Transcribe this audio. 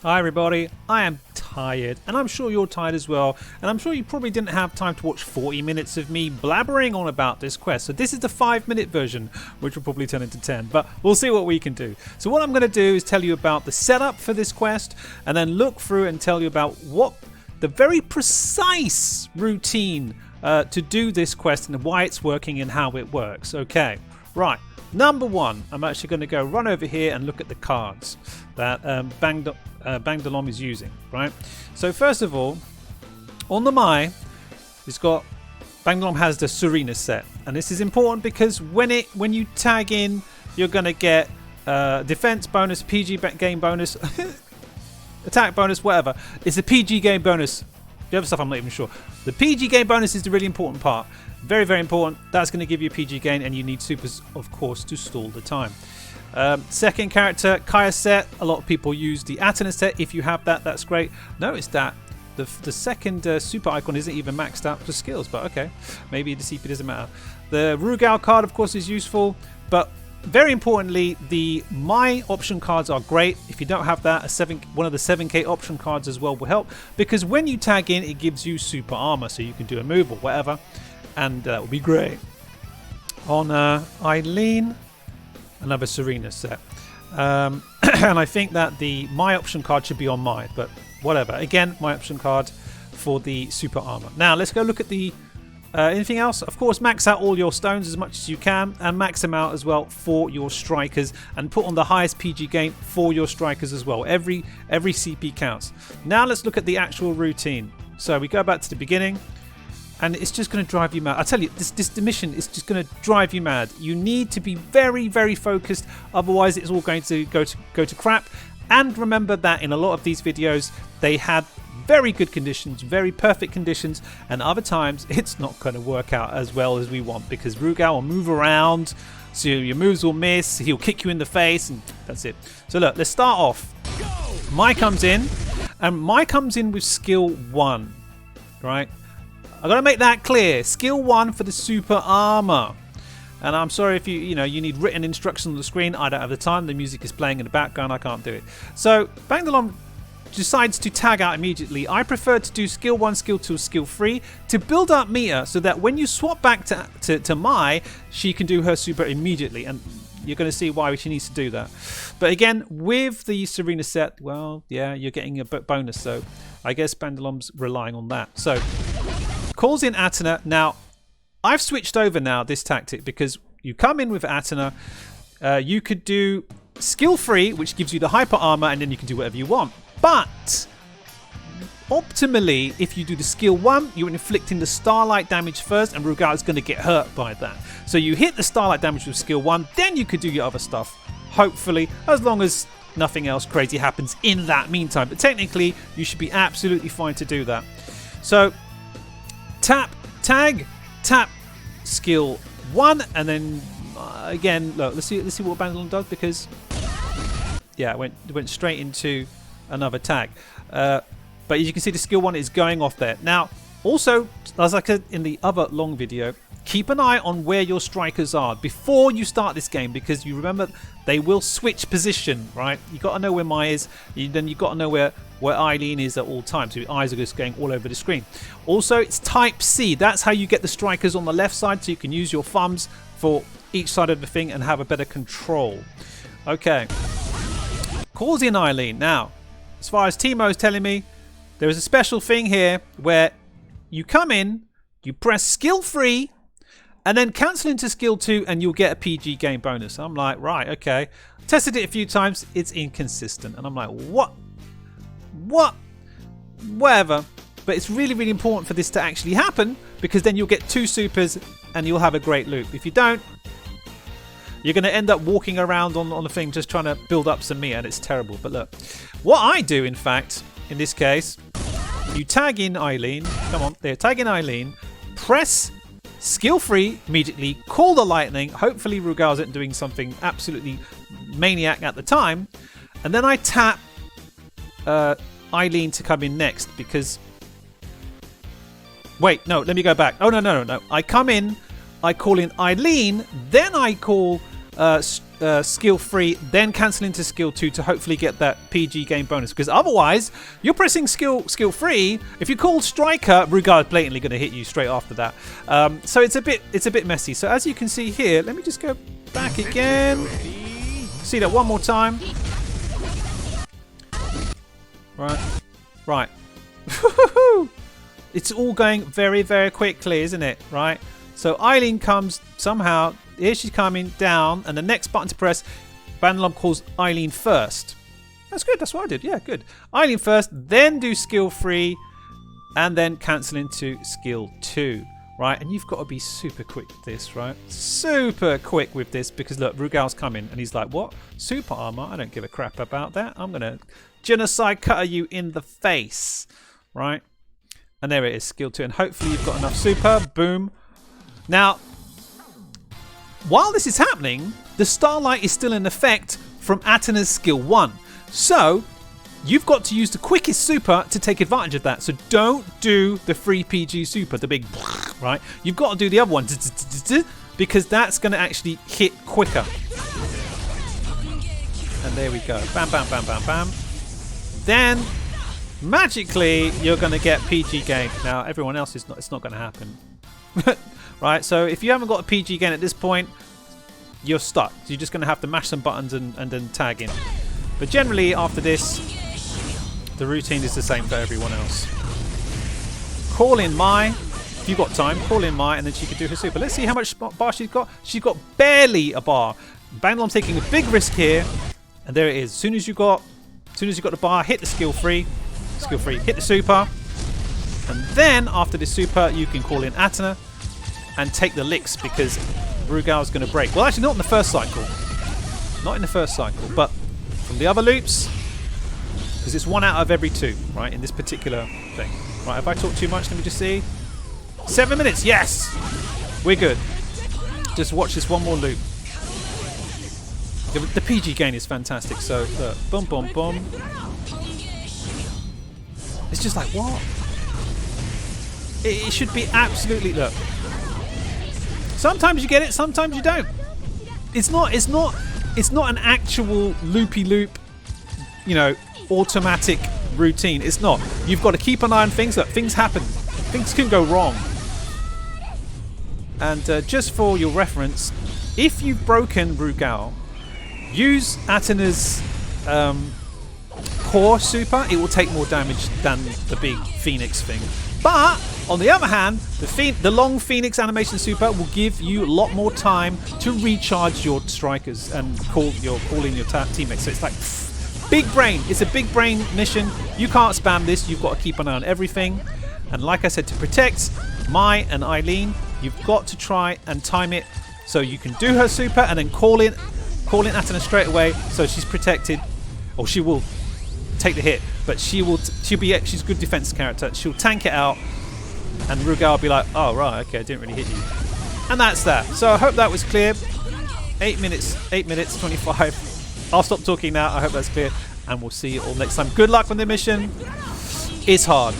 Hi everybody, I am tired, and I'm sure you're tired as well, and I'm sure you probably didn't have time to watch 40 minutes of me blabbering on about this quest. So this is the 5-minute version, which will probably turn into 10, but we'll see what we can do. So what I'm going to do is tell you about the setup for this quest, and then look through and tell you about what the very precise routine to do this quest and why it's working and how it works. Okay, right. Number one, I'm actually going to go run over here and look at the cards that Bangdalom is using, right? So first of all, on the Mai, Bangdalom has the Serina set, and this is important because when you tag in, you're going to get defense bonus, PG game bonus, attack bonus, whatever. It's a PG game bonus. The other stuff I'm not even sure. The PG game bonus is the really important part. Very, very important. That's going to give you a PG gain, and you need supers, of course, to stall the time. Second character, Kaya set. A lot of people use the Athena set. If you have that, that's great. Notice that the second super icon isn't even maxed out for skills, but okay. Maybe the CP doesn't matter. The Rugal card, of course, is useful, but very importantly, the My option cards are great. If you don't have that, one of the 7k option cards as well will help, because when you tag in, it gives you super armor, so you can do a move or whatever, and that will be great. On Eileen, another Serina set. And I think that the My option card should be on My, but whatever. Again, My option card for the super armor. Now, let's go look at the anything else? Of course, max out all your stones as much as you can, and max them out as well for your strikers, and put on the highest PG gain for your strikers as well. Every CP counts. Now let's look at the actual routine. So we go back to the beginning, and it's just going to drive you mad. I tell you, this mission is just going to drive you mad. You need to be very, very focused, otherwise it's all going to go to crap. And remember that in a lot of these videos, they had very good conditions, very perfect conditions, and other times it's not going to work out as well as we want, because Rugal will move around, so your moves will miss, he'll kick you in the face, and that's it. So look, let's start off. Mai comes in, and Mai comes in with skill 1, right? I've got to make that clear. Skill 1 for the super armor. And I'm sorry if you need written instructions on the screen. I don't have the time. The music is playing in the background. I can't do it. So Bangdalom decides to tag out immediately. I prefer to do skill 1, skill 2, skill 3 to build up meter, so that when you swap back to Mai, she can do her super immediately, and you're going to see why she needs to do that. But again, with the Serina set, well, yeah, you're getting a bonus, so I guess Bangdalom's relying on that. So calls in Athena. Now I've switched over now this tactic, because you come in with Athena, you could do skill 3, which gives you the hyper armor, and then you can do whatever you want. But optimally, if you do the skill 1, you're inflicting the Starlight damage first, and Rugal is going to get hurt by that. So you hit the Starlight damage with skill 1, then you could do your other stuff, hopefully, as long as nothing else crazy happens in that meantime. But technically, you should be absolutely fine to do that. So tap, skill 1, and then again, look, let's see what Bangdalom does, because yeah, it went straight into another tag. But as you can see, the skill 1 is going off there. Now, also, as I said in the other long video, keep an eye on where your strikers are before you start this game, because you remember they will switch position, right? You got to know where Mai is, then you got to know where Eileen is at all times. So your eyes are just going all over the screen. Also, it's type C. That's how you get the strikers on the left side, so you can use your thumbs for each side of the thing and have a better control. Okay. Calls in Eileen. Now, as far as Timo is telling me, there is a special thing here where you come in, you press skill 3, and then cancel into skill 2, and you'll get a PG game bonus. I'm like, right, okay. Tested it a few times, it's inconsistent. And I'm like, what? Whatever. But it's really, really important for this to actually happen, because then you'll get 2 supers and you'll have a great loop. If you don't, you're going to end up walking around on the thing just trying to build up some meter, and it's terrible. But look, what I do, in fact, in this case, you tag in Eileen. Come on, there, tag in Eileen. Press skill 3 immediately. Call the lightning. Hopefully Rugal isn't doing something absolutely maniac at the time. And then I tap Eileen to come in next, because... Wait, no, let me go back. Oh, no. I come in, I call in Eileen, then I call skill 3, then cancel into skill 2 to hopefully get that PG game bonus. Because otherwise, you're pressing skill 3. If you call striker, Rugal is blatantly going to hit you straight after that. So it's a bit messy. So as you can see here, let me just go back again. See that one more time. Right. It's all going very, very quickly, isn't it? Right. So Eileen comes somehow. Here she's coming down, and the next button to press, Bandlom calls Eileen first. That's good. That's what I did. Yeah, good. Eileen first, then do skill 3, and then cancel into skill 2. Right, and you've got to be super quick with this, right? Super quick with this, because look, Rugal's coming, and he's like, what? Super armor? I don't give a crap about that. I'm going to genocide cutter you in the face. Right? And there it is, skill 2. And hopefully you've got enough super. Boom. Now, while this is happening, the Starlight is still in effect from Athena's skill 1. So, you've got to use the quickest super to take advantage of that. So don't do the free PG super, the big, right? You've got to do the other one, because that's going to actually hit quicker. And there we go. Bam, bam, bam, bam, bam. Then, magically, you're going to get PG gain. Now, everyone else is not. It's not going to happen. Right, so if you haven't got a PG gain at this point, you're stuck. You're just going to have to mash some buttons and then tag in. But generally, after this, the routine is the same for everyone else. Call in Mai. If you've got time, call in Mai, and then she can do her super. Let's see how much bar she's got. She's got barely a bar. Bandlom's taking a big risk here, and there it is. As soon as you got the bar, hit the skill 3. Skill 3, hit the super. And then, after the super, you can call in Athena and take the licks, because Rugal's going to break. Well, actually, not in the first cycle. Not in the first cycle, but from the other loops, because it's 1 out of every 2, right, in this particular thing. Right, have I talked too much? Let me just see. 7 minutes, yes! We're good. Just watch this one more loop. The PG gain is fantastic, so look, boom, boom, boom. It's just like, what? It should be absolutely, look. Sometimes you get it, sometimes you don't. It's not an actual loopy loop, you know, automatic routine. It's not. You've got to keep an eye on things. Look, things happen. Things can go wrong. And just for your reference, if you've broken Rugal, use Athena's core super. It will take more damage than the big Phoenix thing. But on the other hand, the long Phoenix animation super will give you a lot more time to recharge your strikers and call in your teammates. So it's like big brain. It's a big brain mission. You can't spam this. You've got to keep an eye on everything. And like I said, to protect Mai and Eileen, you've got to try and time it so you can do her super and then call in Athena straight away, so she's protected, or she will take the hit, but she's a good defense character. She'll tank it out, and Rugal will be like, oh right, okay, I didn't really hit you, and that's that. So I hope that was clear. 8 minutes 25. I'll stop talking now. I hope that's clear, and we'll see you all next time. Good luck on the mission. It's hard.